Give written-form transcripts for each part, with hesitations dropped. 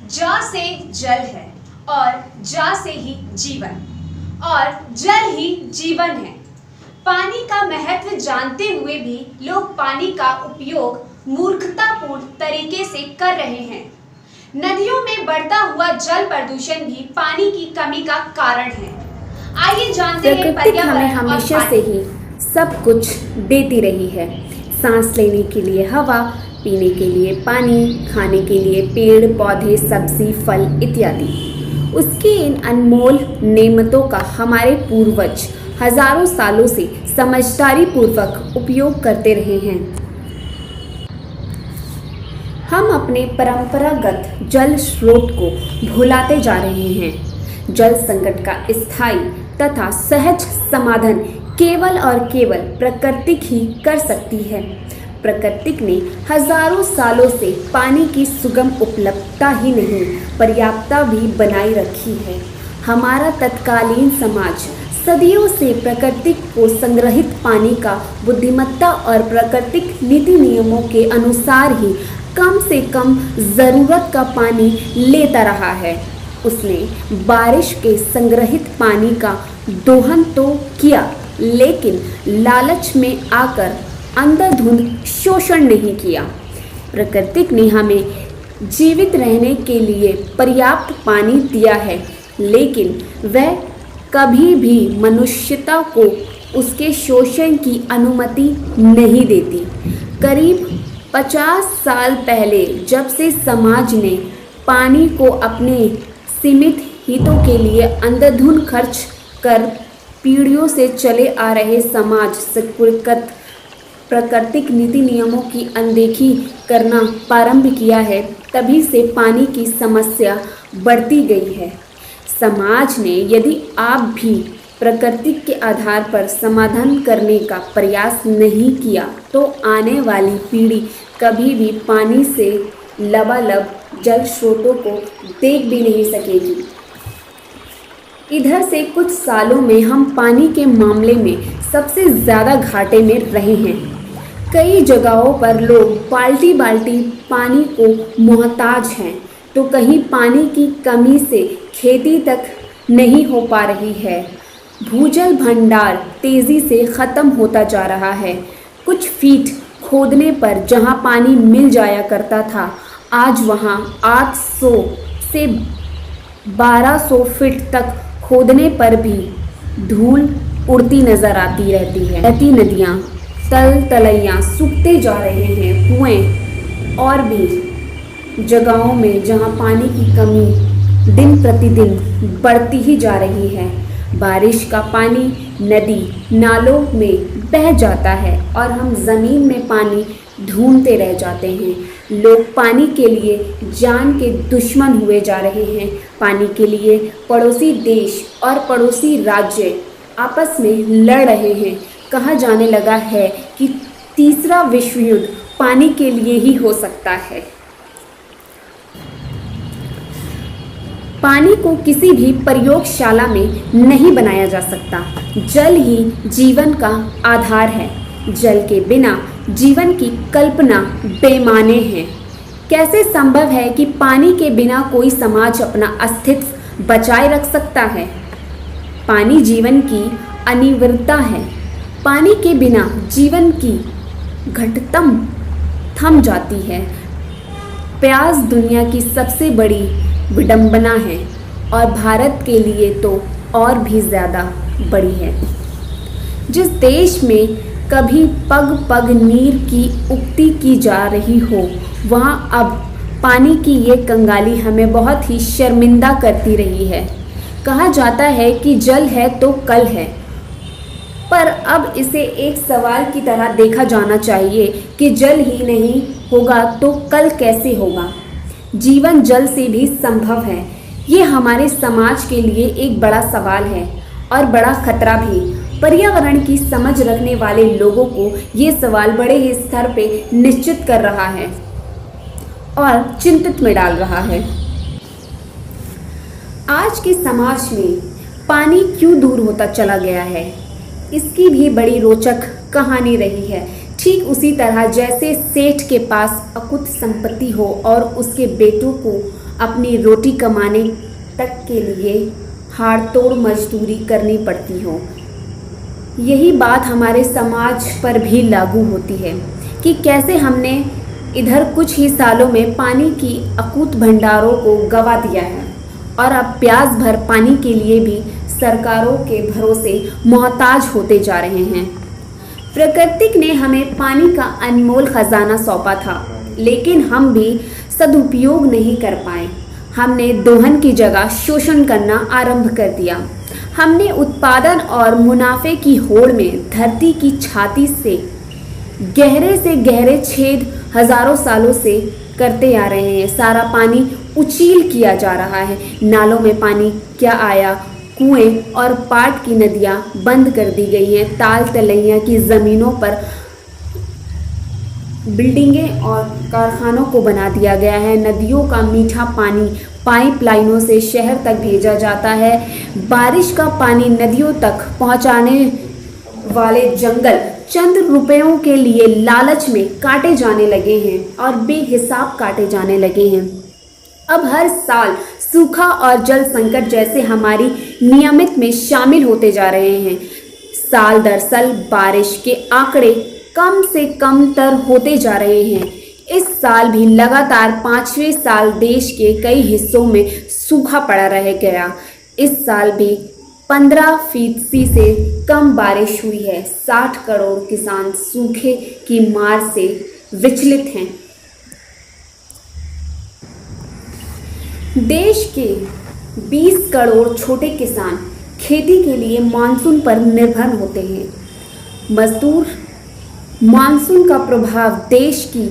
ज से जल है और ज से ही जीवन और जल ही जीवन है। पानी का महत्व जानते हुए भी लोग पानी का उपयोग मूर्खतापूर्ण तरीके से कर रहे हैं। नदियों में बढ़ता हुआ जल प्रदूषण भी पानी की कमी का कारण है। आइए जानते हैं प्रकृति हमें हमेशा से ही सब कुछ देती रही है। सांस लेने के लिए हवा, पीने के लिए पानी, खाने के लिए पेड़ पौधे, सब्जी, फल इत्यादि। उसकी इन अनमोल नेमतों का हमारे पूर्वज हजारों सालों से समझदारी पूर्वक उपयोग करते रहे हैं। हम अपने परंपरागत जल स्रोत को भुलाते जा रहे हैं। जल संकट का स्थायी तथा सहज समाधान केवल और केवल प्रकृति ही कर सकती है। प्रकृति ने हजारों सालों से पानी की सुगम उपलब्धता ही नहीं, पर्याप्तता भी बनाई रखी है। हमारा तत्कालीन समाज सदियों से प्रकृति को संग्रहित पानी का बुद्धिमत्ता और प्राकृतिक नीति नियमों के अनुसार ही कम से कम ज़रूरत का पानी लेता रहा है। उसने बारिश के संग्रहित पानी का दोहन तो किया, लेकिन लालच में आकर अंधाधुंध शोषण नहीं किया। प्रकृति ने हमें जीवित रहने के लिए पर्याप्त पानी दिया है, लेकिन वह कभी भी मनुष्यता को उसके शोषण की अनुमति नहीं देती। करीब 50 साल पहले जब से समाज ने पानी को अपने सीमित हितों के लिए अंधाधुंध खर्च कर पीढ़ियों से चले आ रहे समाज से प्राकृतिक नीति नियमों की अनदेखी करना प्रारंभ किया है, तभी से पानी की समस्या बढ़ती गई है। समाज ने यदि आप भी प्रकृति के आधार पर समाधान करने का प्रयास नहीं किया तो आने वाली पीढ़ी कभी भी पानी से लबालब जल स्रोतों को देख भी नहीं सकेगी। इधर से कुछ सालों में हम पानी के मामले में सबसे ज़्यादा घाटे में रहे हैं। कई जगहों पर लोग बाल्टी बाल्टी पानी को मोहताज हैं, तो कहीं पानी की कमी से खेती तक नहीं हो पा रही है। भूजल भंडार तेज़ी से ख़त्म होता जा रहा है। कुछ फीट खोदने पर जहां पानी मिल जाया करता था, आज वहां 800 से 1200 फीट तक खोदने पर भी धूल उड़ती नज़र आती रहती है। बहती नदियाँ, तल तलैया सूखते जा रहे हैं। कुएं और भी जगहों में जहां पानी की कमी दिन प्रतिदिन बढ़ती ही जा रही है। बारिश का पानी नदी नालों में बह जाता है और हम ज़मीन में पानी ढूंढते रह जाते हैं। लोग पानी के लिए जान के दुश्मन हुए जा रहे हैं। पानी के लिए पड़ोसी देश और पड़ोसी राज्य आपस में लड़ रहे हैं। कहा जाने लगा है कि तीसरा विश्व युद्ध पानी के लिए ही हो सकता है। पानी को किसी भी प्रयोगशाला में नहीं बनाया जा सकता। जल ही जीवन का आधार है। जल के बिना जीवन की कल्पना बेमाने है। कैसे संभव है कि पानी के बिना कोई समाज अपना अस्तित्व बचाए रख सकता है? पानी जीवन की अनिवार्यता है। पानी के बिना जीवन की घटतम थम जाती है। प्यास दुनिया की सबसे बड़ी विडंबना है और भारत के लिए तो और भी ज़्यादा बड़ी है। जिस देश में कभी पग पग नीर की उक्ति की जा रही हो, वहाँ अब पानी की ये कंगाली हमें बहुत ही शर्मिंदा करती रही है। कहा जाता है कि जल है तो कल है, पर अब इसे एक सवाल की तरह देखा जाना चाहिए कि जल ही नहीं होगा तो कल कैसे होगा? जीवन जल से भी संभव है। ये हमारे समाज के लिए एक बड़ा सवाल है और बड़ा खतरा भी। पर्यावरण की समझ रखने वाले लोगों को ये सवाल बड़े ही स्तर पे निश्चित कर रहा है और चिंतित में डाल रहा है। आज के समाज में पानी क्यों दूर होता चला गया है, इसकी भी बड़ी रोचक कहानी रही है। ठीक उसी तरह जैसे सेठ के पास अकुत संपत्ति हो और उसके बेटों को अपनी रोटी कमाने तक के लिए हाड़ तोड़ मजदूरी करनी पड़ती हो। यही बात हमारे समाज पर भी लागू होती है कि कैसे हमने इधर कुछ ही सालों में पानी की अकूत भंडारों को गंवा दिया है और अब प्यास भर पानी के लिए भी सरकारों के भरोसे मोहताज होते जा रहे हैं। प्रकृति ने हमें पानी का अनमोल खजाना सौंपा था, लेकिन हम भी सदुपयोग नहीं कर पाए। हमने दोहन की जगह शोषण करना आरंभ कर दिया। हमने उत्पादन और मुनाफे की होड़ में धरती की छाती से गहरे छेद हजारों सालों से करते आ रहे हैं। सारा पानी उचील किया जा रहा है। नालों में पानी क्या आया, कुएं और पाट की नदियां बंद कर दी गई हैं। ताल तलैया की ज़मीनों पर बिल्डिंगें और कारखानों को बना दिया गया है। नदियों का मीठा पानी पाइपलाइनों से शहर तक भेजा जाता है। बारिश का पानी नदियों तक पहुंचाने वाले जंगल चंद रुपयों के लिए लालच में काटे जाने लगे हैं और बेहिसाब काटे जाने लगे हैं। अब हर साल सूखा और जल संकट जैसे हमारी नियमित में शामिल होते जा रहे हैं। साल दर साल बारिश के आंकड़े कम से कम तर होते जा रहे हैं। इस साल भी लगातार 5वें साल देश के कई हिस्सों में सूखा पड़ा रह गया। इस साल भी 15% से कम बारिश हुई है। 60 करोड़ किसान सूखे की मार से विचलित हैं। देश के 20 करोड़ छोटे किसान खेती के लिए मानसून पर निर्भर होते हैं। मजदूर मानसून का प्रभाव देश की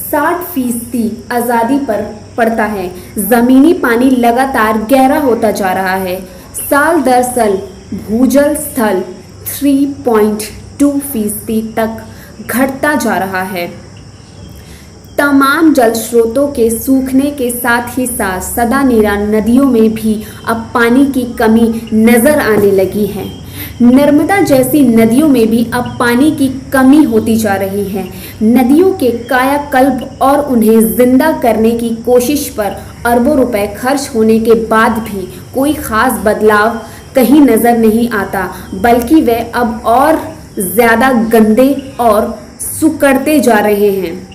60% आज़ादी पर पड़ता है। ज़मीनी पानी लगातार गहरा होता जा रहा है। साल दर साल भूजल स्तर 3.2% तक घटता जा रहा है। तमाम जल स्रोतों के सूखने के साथ ही साथ सदानीरा नदियों में भी अब पानी की कमी नजर आने लगी है। नर्मदा जैसी नदियों में भी अब पानी की कमी होती जा रही है। नदियों के कायाकल्प और उन्हें जिंदा करने की कोशिश पर अरबों रुपए खर्च होने के बाद भी कोई खास बदलाव कहीं नजर नहीं आता, बल्कि वे अब और ज्यादा गंदे और सुकड़ते जा रहे हैं।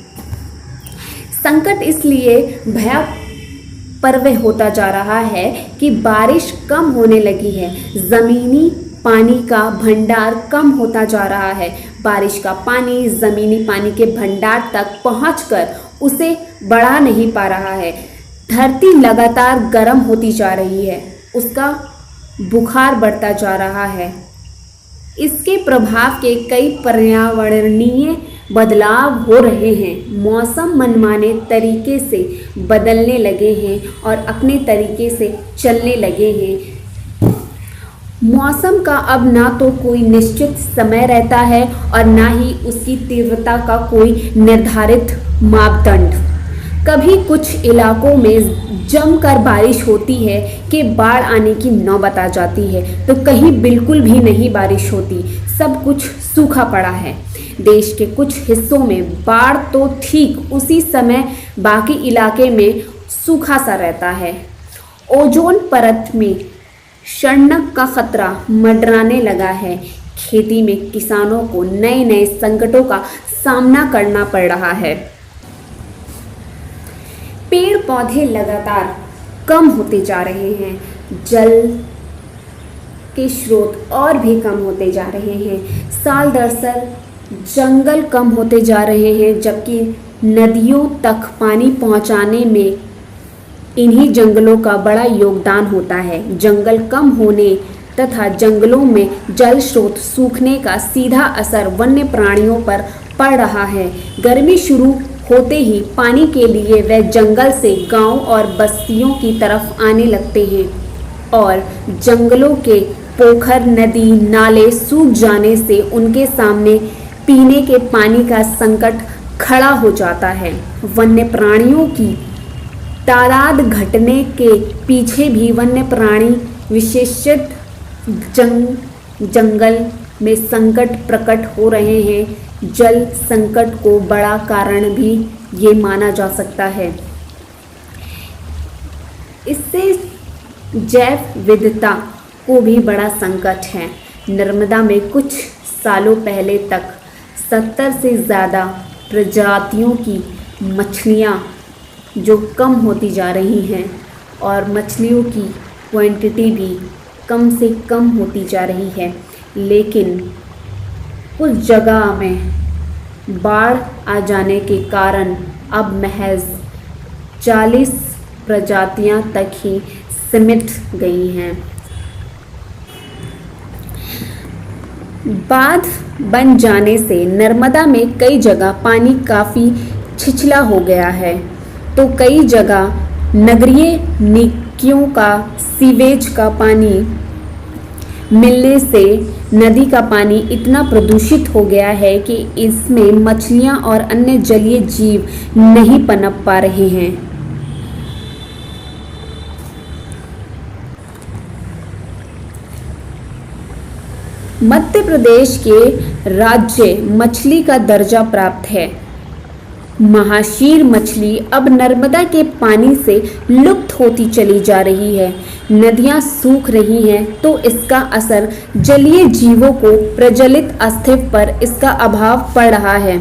संकट इसलिए भयावह होता जा रहा है कि बारिश कम होने लगी है। जमीनी पानी का भंडार कम होता जा रहा है। बारिश का पानी जमीनी पानी के भंडार तक पहुंचकर उसे बढ़ा नहीं पा रहा है। धरती लगातार गर्म होती जा रही है, उसका बुखार बढ़ता जा रहा है। इसके प्रभाव के कई पर्यावरणीय बदलाव हो रहे हैं। मौसम मनमाने तरीके से बदलने लगे हैं और अपने तरीके से चलने लगे हैं। मौसम का अब ना तो कोई निश्चित समय रहता है और ना ही उसकी तीव्रता का कोई निर्धारित मापदंड। कभी कुछ इलाकों में जमकर बारिश होती है कि बाढ़ आने की नौबत आ जाती है, तो कहीं बिल्कुल भी नहीं बारिश होती, सब कुछ सूखा पड़ा है। देश के कुछ हिस्सों में बाढ़ तो ठीक उसी समय बाकी इलाके में सूखा सा रहता है। ओजोन परत में क्षरणक का खतरा मंडराने लगा है। खेती में किसानों को नए नए संकटों का सामना करना पड़ रहा है। पेड़ पौधे लगातार कम होते जा रहे हैं। जल के स्रोत और भी कम होते जा रहे हैं। साल दर साल जंगल कम होते जा रहे हैं, जबकि नदियों तक पानी पहुंचाने में इन्हीं जंगलों का बड़ा योगदान होता है। जंगल कम होने तथा जंगलों में जल स्रोत सूखने का सीधा असर वन्य प्राणियों पर पड़ रहा है। गर्मी शुरू होते ही पानी के लिए वे जंगल से गांव और बस्तियों की तरफ आने लगते हैं और जंगलों के पोखर, नदी, नाले सूख जाने से उनके सामने पीने के पानी का संकट खड़ा हो जाता है। वन्य प्राणियों की तादाद घटने के पीछे भी वन्य प्राणी विशेषत जंगल में संकट प्रकट हो रहे हैं। जल संकट को बड़ा कारण भी ये माना जा सकता है। इससे जैव विविधता को भी बड़ा संकट है। नर्मदा में कुछ सालों पहले तक 70 से ज़्यादा प्रजातियों की मछलियाँ जो कम होती जा रही हैं और मछलियों की क्वांटिटी भी कम से कम होती जा रही है। लेकिन उस जगह में बाढ़ आ जाने के कारण अब महज 40 प्रजातियां तक ही सिमट गई हैं। बांध बन जाने से नर्मदा में कई जगह पानी काफ़ी छिछला हो गया है, तो कई जगह नगरीय निकायों का सीवेज का पानी मिलने से नदी का पानी इतना प्रदूषित हो गया है कि इसमें मछलियां और अन्य जलीय जीव नहीं पनप पा रहे हैं। मध्य प्रदेश के राज्य मछली का दर्जा प्राप्त है। महाशीर मछली अब नर्मदा के पानी से लुप्त होती चली जा रही है। नदियां सूख रही हैं, तो इसका असर जलीय जीवों को प्रज्वलित अस्तित्व पर इसका अभाव पड़ रहा है।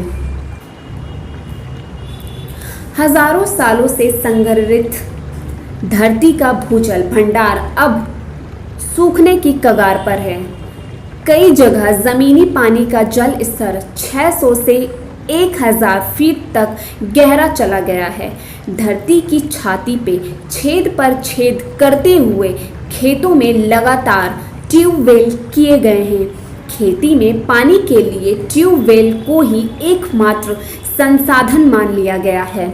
हजारों सालों से संग्रहित धरती का भूजल भंडार अब सूखने की कगार पर है। कई जगह जमीनी पानी का जल स्तर 600 से 1000 फीट तक गहरा चला गया है। धरती की छाती पे छेद पर छेद करते हुए खेतों में लगातार ट्यूबवेल किए गए हैं। खेती में पानी के लिए ट्यूबवेल को ही एकमात्र संसाधन मान लिया गया है।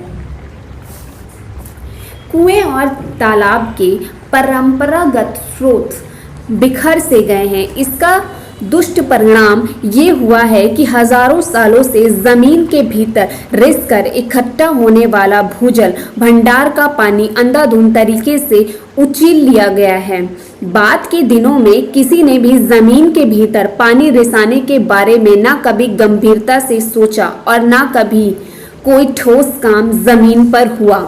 कुएं और तालाब के परंपरागत स्रोत बिखर से गए हैं। इसका दुष्ट परिणाम ये हुआ है कि हजारों सालों से जमीन के भीतर रिस कर इकट्ठा होने वाला भूजल भंडार का पानी अंधाधुंध तरीके से उछील लिया गया है। बाद के दिनों में किसी ने भी जमीन के भीतर पानी रिसाने के बारे में ना कभी गंभीरता से सोचा और ना कभी कोई ठोस काम जमीन पर हुआ।